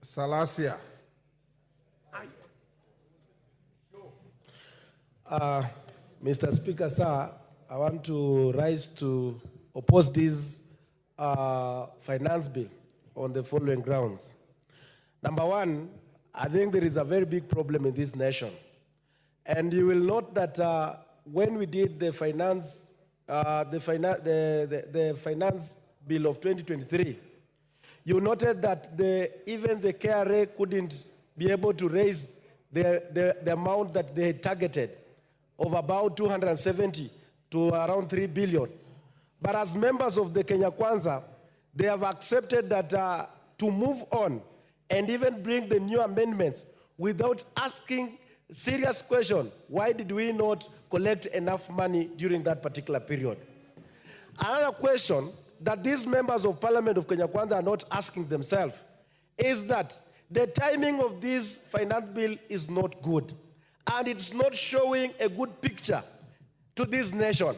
Salasya. Mr. Speaker, sir, I want to rise to oppose this finance bill on the following grounds. Number one, I think there is a very big problem in this nation. And you will note that when we did the finance bill of 2023, you noted that even the KRA couldn't be able to raise the amount that they had targeted of about 270 to around 3 billion. But as members of the Kenya Kwanza, they have accepted that to move on and even bring the new amendments without asking serious question, why did we not collect enough money during that particular period? Another question that these members of Parliament of Kenya Kwanza are not asking themselves is that the timing of this finance bill is not good, and it's not showing a good picture to this nation.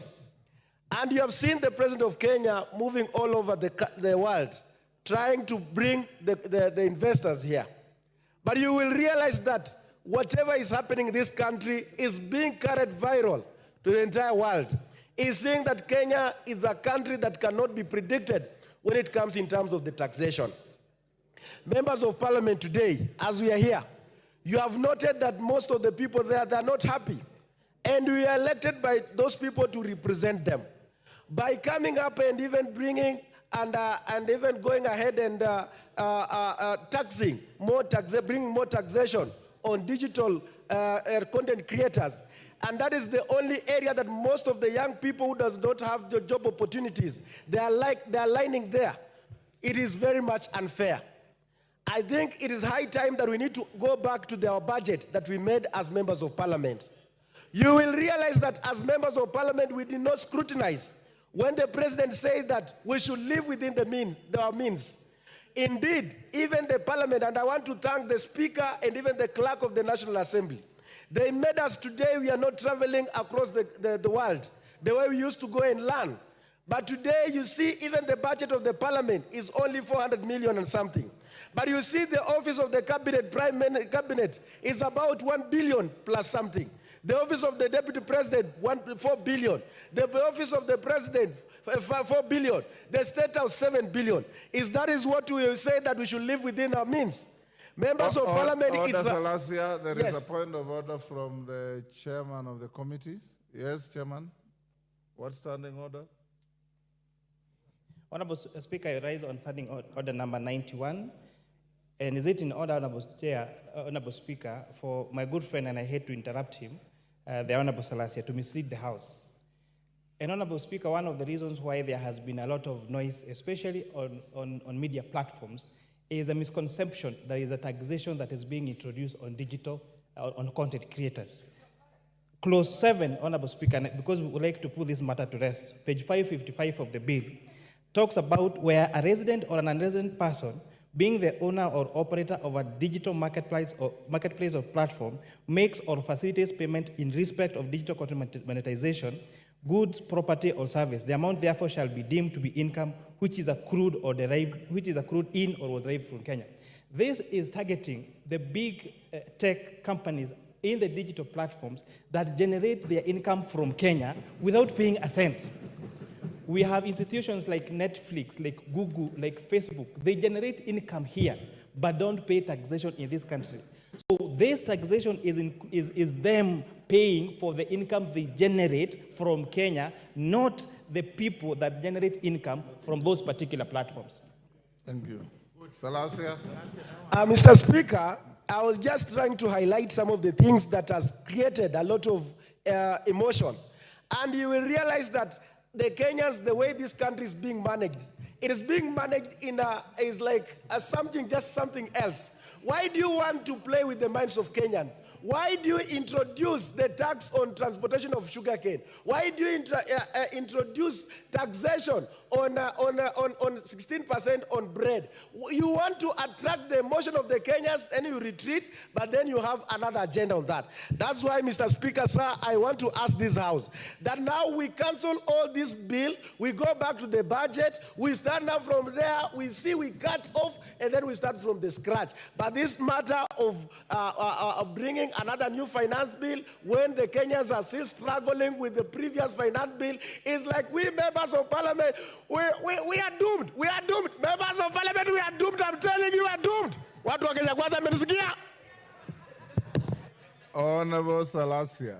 And you have seen the President of Kenya moving all over the world, trying to bring the investors here. But you will realize that whatever is happening in this country is being carried viral to the entire world. Is saying that Kenya is a country that cannot be predicted when it comes in terms of the taxation. Members of Parliament today, as we are here, you have noted that most of the people there, they are not happy. And we are elected by those people to represent them. By coming up and even bringing and even going ahead and bringing more taxation on digital content creators. And that is the only area that most of the young people who does not have the job opportunities, they are lining there. It is very much unfair. I think it is high time that we need to go back to our budget that we made as members of Parliament. You will realize that as members of Parliament, we did not scrutinize when the President said that we should live within our means. Indeed, even the Parliament, and I want to thank the Speaker and even the Clerk of the National Assembly, they made us today, we are not traveling across the world the way we used to go and learn. But today, you see, even the budget of the Parliament is only 400 million and something. But you see the office of the cabinet is about 1 billion plus something. The office of the Deputy President, 4 billion. The office of the President, 4 billion. The State House, 7 billion. That is what we will say that we should live within our means. Members of Parliament, Salasya, there is a point of order from the chairman of the committee. Yes, Chairman. What standing order? Honorable Speaker, I rise on standing order number 91. And is it in order, Honorable Speaker, for my good friend, and I hate to interrupt him, the Honorable Salasya, to mislead the House. And Honorable Speaker, one of the reasons why there has been a lot of noise, especially on media platforms, is a misconception that is a taxation that is being introduced on digital, on content creators. Clause 7, Honorable Speaker, because we would like to put this matter to rest, page 555 of the bill, talks about where a resident or an unresident person being the owner or operator of a digital marketplace or platform makes or facilitates payment in respect of digital content monetization, goods, property, or service. The amount therefore shall be deemed to be income which is accrued in or was derived from Kenya. This is targeting the big tech companies in the digital platforms that generate their income from Kenya without paying a cent. We have institutions like Netflix, like Google, like Facebook. They generate income here, but don't pay taxation in this country. So this taxation is them paying for the income they generate from Kenya, not the people that generate income from those particular platforms. Thank you. Salasya. Mr. Speaker, I was just trying to highlight some of the things that has created a lot of emotion. And you will realize that the Kenyans, the way this country is being managed, it is being managed something else. Why do you want to play with the minds of Kenyans? Why do you introduce the tax on transportation of sugarcane? Why do you introduce taxation on 16% on bread? You want to attract the emotion of the Kenyans and you retreat, but then you have another agenda on that. That's why, Mr. Speaker, sir, I want to ask this House that now we cancel all this bill, we go back to the budget, we start now from there, we see we cut off, and then we start from the scratch. But this matter of bringing another new finance bill when the Kenyans are still struggling with the previous finance bill is like we members of parliament, we are doomed. We are doomed. Members of parliament, we are doomed. I'm telling you, we are doomed. Watu wa Kenya Kwanza mmenisikia? Honorable Salasya,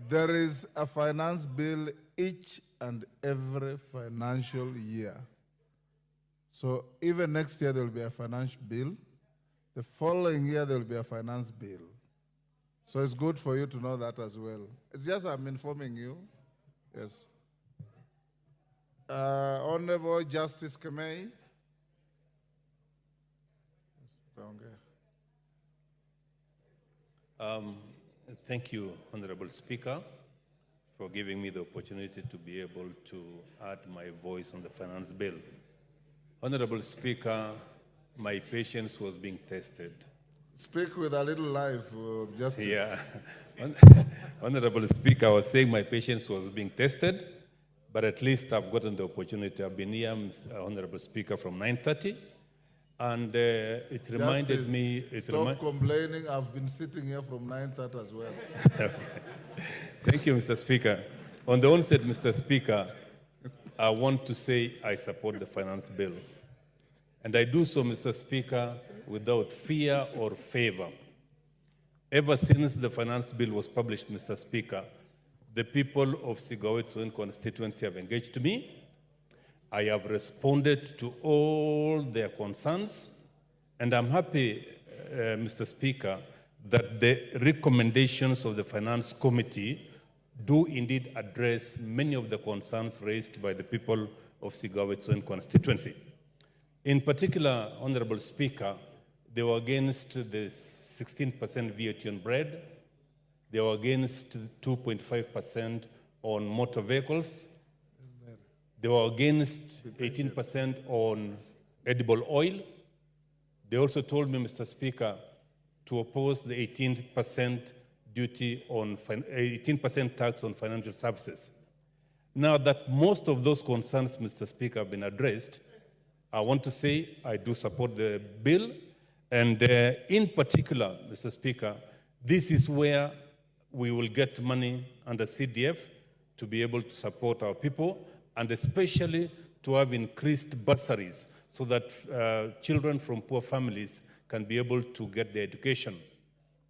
there is a finance bill each and every financial year. So even next year there will be a finance bill. The following year there will be a finance bill. So it's good for you to know that as well. It's just I'm informing you. Yes. Honorable Justice Kamei. Thank you, Honorable Speaker, for giving me the opportunity to be able to add my voice on the finance bill. Honorable Speaker, my patience was being tested. Speak with a little life, Justice. Yeah. Honorable Speaker, I was saying my patience was being tested, but at least I've gotten the opportunity. I've been here, Honorable Speaker, from 9:30. And it reminded Justice, me... Stop complaining. I've been sitting here from 9:30 as well. Thank you, Mr. Speaker. On the onset, Mr. Speaker, I want to say I support the finance bill. And I do so, Mr. Speaker, without fear or favor. Ever since the finance bill was published, Mr. Speaker, the people of Sigawetsoen constituency have engaged me. I have responded to all their concerns, and I'm happy, Mr. Speaker, that the recommendations of the Finance Committee do indeed address many of the concerns raised by the people of Sigawetsoen constituency. In particular, Honorable Speaker, they were against the 16% VAT on bread. They were against 2.5% on motor vehicles. They were against 18% on edible oil. They also told me, Mr. Speaker, to oppose the 18% duty on 18% tax on financial services. Now that most of those concerns, Mr. Speaker, have been addressed, I want to say I do support the bill, and in particular, Mr. Speaker, this is where we will get money under CDF to be able to support our people, and especially to have increased bursaries so that children from poor families can be able to get their education.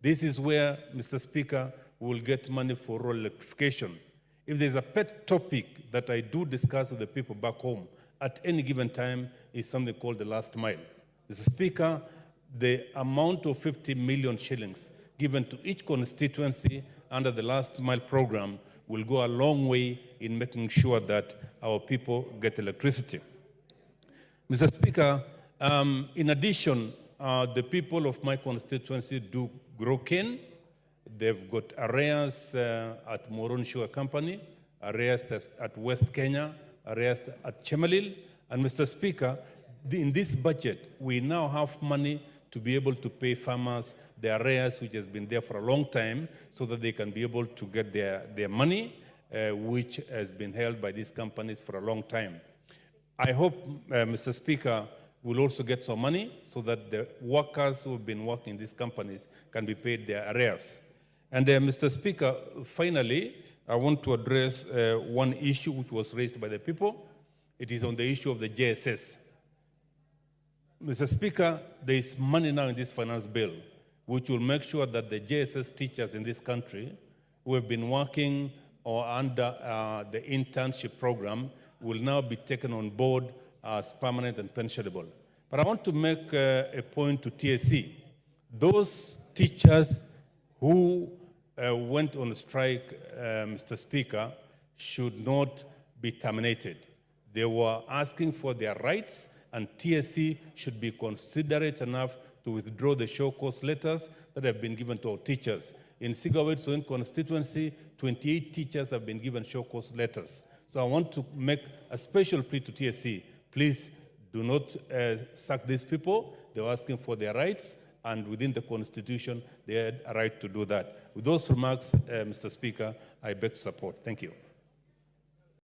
This is where, Mr. Speaker, we will get money for rural electrification. If there's a pet topic that I do discuss with the people back home at any given time is something called the last mile. Mr. Speaker, the amount of 50 million shillings given to each constituency under the last mile program will go a long way in making sure that our people get electricity. Mr. Speaker, in addition, the people of my constituency do grow cane. They've got areas at Moron Sugar Company, areas at West Kenya, areas at Chemelil. And Mr. Speaker, in this budget, we now have money to be able to pay farmers the arrears which has been there for a long time so that they can be able to get their money, which has been held by these companies for a long time. I hope, Mr. Speaker, we'll also get some money so that the workers who have been working in these companies can be paid their arrears. And Mr. Speaker, finally, I want to address one issue which was raised by the people. It is on the issue of the JSS. Mr. Speaker, there is money now in this finance bill which will make sure that the JSS teachers in this country who have been working or under the internship program will now be taken on board as permanent and pensionable. But I want to make a point to TSC. Those teachers who went on strike, Mr. Speaker, should not be terminated. They were asking for their rights, and TSC should be considerate enough to withdraw the show cause letters that have been given to our teachers. In Sigawet Soin constituency, 28 teachers have been given show cause letters. So I want to make a special plea to TSC. Please do not sack these people. They were asking for their rights, and within the Constitution, they had a right to do that. With those remarks, Mr. Speaker, I beg to support. Thank you.